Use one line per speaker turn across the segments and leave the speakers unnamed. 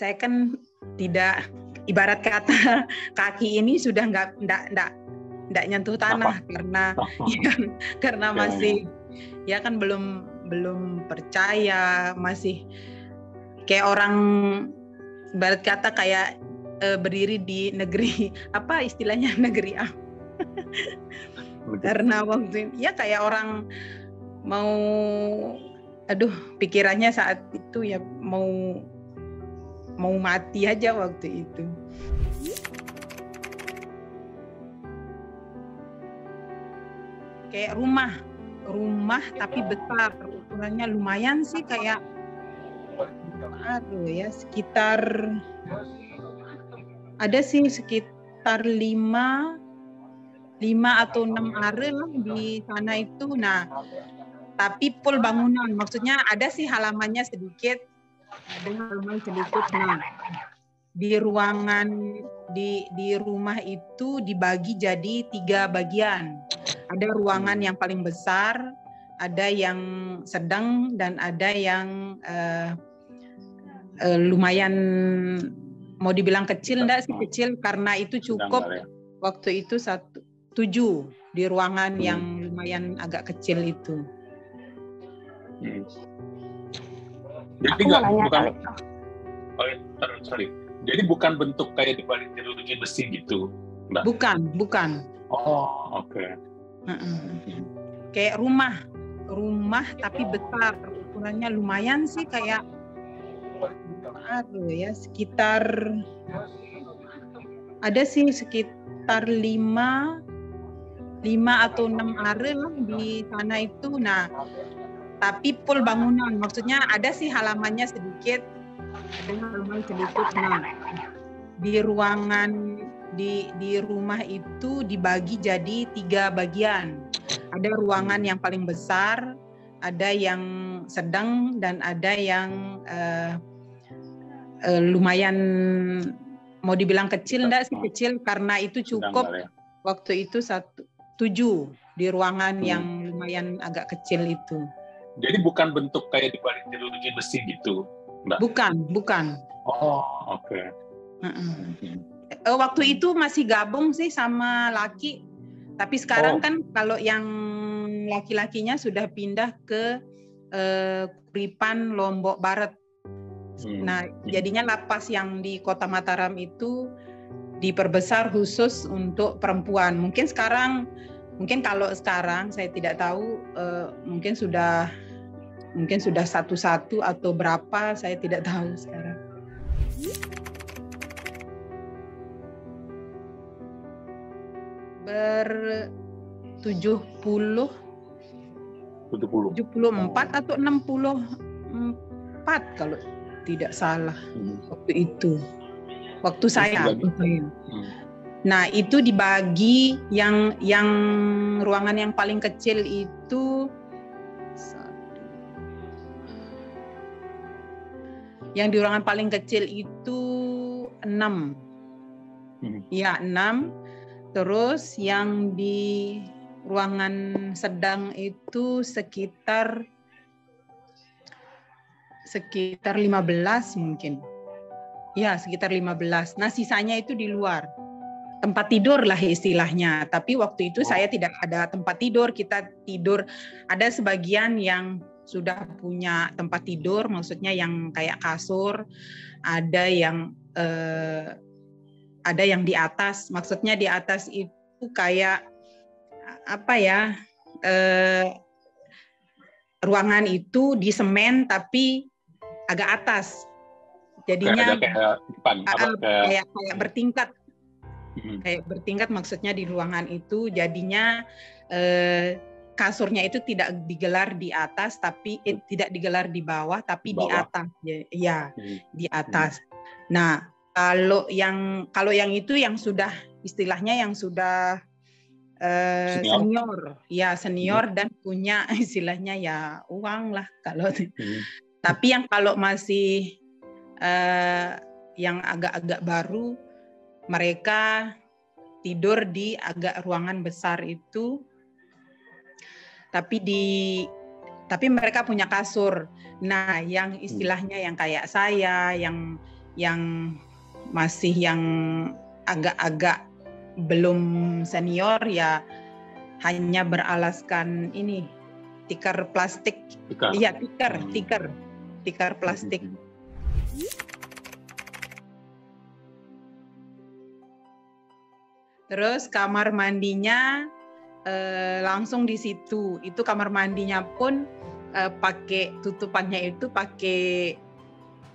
Saya kan tidak, ibarat kata kaki ini sudah nggak nyentuh tanah karena masih ya kan belum percaya, masih kayak orang ibarat kata kayak berdiri di negeri apa istilahnya, negeri A. Karena waktu ya kayak orang mau pikirannya saat itu ya mau mati aja waktu itu. Kayak rumah tapi besar, ukurannya lumayan sih, kayak sekitar ada sih sekitar 5 atau 6 are di sana itu. Nah, tapi full bangunan, maksudnya ada sih halamannya sedikit. Ada halaman sedikit. Nah, di ruangan di rumah itu dibagi jadi 3 bagian. Ada ruangan yang paling besar, ada yang sedang, dan ada yang lumayan, mau dibilang kecil enggak sih kecil, karena itu cukup waktu itu 7 di ruangan yang lumayan agak kecil itu.
Jadi Jadi bukan bentuk kayak dibalik jeruji besi gitu, Mbak?
Bukan.
Oh, oke.
Kayak rumah tapi besar, ukurannya lumayan sih, kayak sekitar ada sih sekitar 5 atau 6 are di sana itu. Nah, tapi full bangunan, maksudnya ada sih halamannya sedikit. Ada halaman sedikit. Nah, di ruangan di rumah itu dibagi jadi 3 bagian. Ada ruangan yang paling besar, ada yang sedang, dan ada yang lumayan, mau dibilang kecil enggak sih kecil, karena itu cukup waktu itu 7 di ruangan yang lumayan agak kecil itu.
Jadi bukan bentuk kayak dibalik jeruji besi gitu, Mbak?
Bukan.
Oh, oke.
Waktu itu masih gabung sih sama laki, tapi sekarang kan kalau yang laki-lakinya sudah pindah ke Kuripan, Lombok Barat. Nah, jadinya lapas yang di Kota Mataram itu diperbesar khusus untuk perempuan. Mungkin kalau sekarang saya tidak tahu, mungkin sudah 1 atau berapa, saya tidak tahu sekarang. Ber-74 atau 64 kalau tidak salah waktu itu. Waktu saya. Nah, itu dibagi yang ruangan yang paling kecil itu yang di ruangan paling kecil itu 6. Ya, 6. Terus yang di ruangan sedang itu sekitar 15 mungkin. Ya, sekitar 15. Nah, sisanya itu di luar. Tempat tidur lah istilahnya. Tapi waktu itu saya tidak ada tempat tidur. Kita tidur, ada sebagian yang sudah punya tempat tidur, maksudnya yang kayak kasur, ada yang di atas. Maksudnya di atas itu kayak ruangan itu di semen tapi agak atas. Jadinya kayak bertingkat. Kayak bertingkat, maksudnya di ruangan itu jadinya kasurnya itu tidak digelar di atas, tapi tidak digelar di bawah, tapi di atas. Ya, di atas. Nah, Kalau yang itu yang sudah istilahnya yang sudah senior, ya senior dan punya istilahnya ya uang lah kalau. Tapi yang kalau masih yang agak-agak baru, mereka tidur di agak ruangan besar itu, tapi mereka punya kasur. Nah, yang istilahnya yang kayak saya, yang masih yang agak-agak belum senior ya hanya beralaskan ini tikar plastik. Iya, tikar plastik. Terus kamar mandinya langsung di situ. Itu kamar mandinya pun pakai tutupannya itu pakai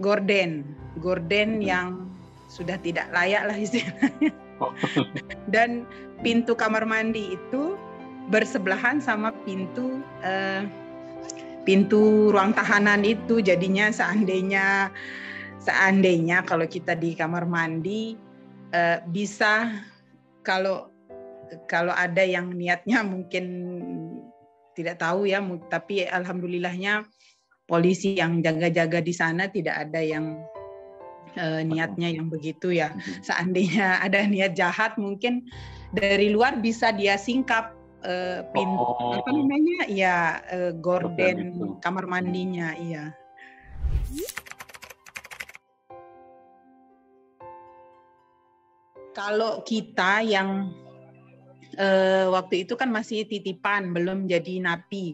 gorden yang sudah tidak layak lah istilahnya. Dan pintu kamar mandi itu bersebelahan sama pintu ruang tahanan itu. Jadinya seandainya kalau kita di kamar mandi bisa, kalau ada yang niatnya mungkin tidak tahu ya, tapi alhamdulillahnya polisi yang jaga-jaga di sana tidak ada yang niatnya yang begitu ya. Seandainya ada niat jahat mungkin dari luar bisa dia singkap pintu apa namanya ya, gorden kamar mandinya. Iya. Kalau kita yang waktu itu kan masih titipan, belum jadi napi.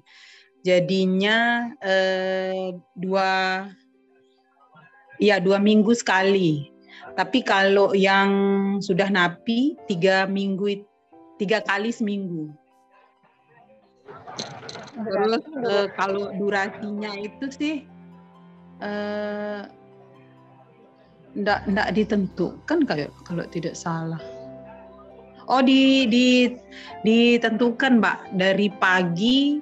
Jadinya 2 minggu sekali. Tapi kalau yang sudah napi 3 kali seminggu. Terus kalau durasinya itu sih enggak ditentukan kalau tidak salah. Oh, ditentukan, Mbak, dari pagi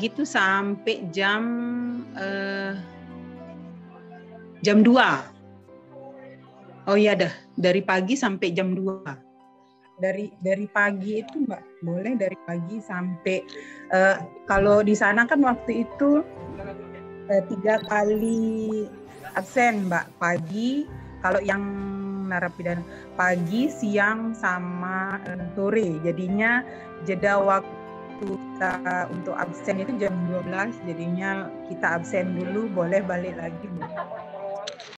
itu sampai jam 2. Oh iya dah, dari pagi sampai jam 2. Dari pagi itu, Mbak, boleh dari pagi sampai kalau di sana kan waktu itu 3 kali absen, Mbak. Pagi, kalau yang narapidana pagi, siang, sama sore. Jadinya jeda waktu kita untuk absen itu jam 12. Jadinya kita absen dulu, boleh balik lagi, Mbak.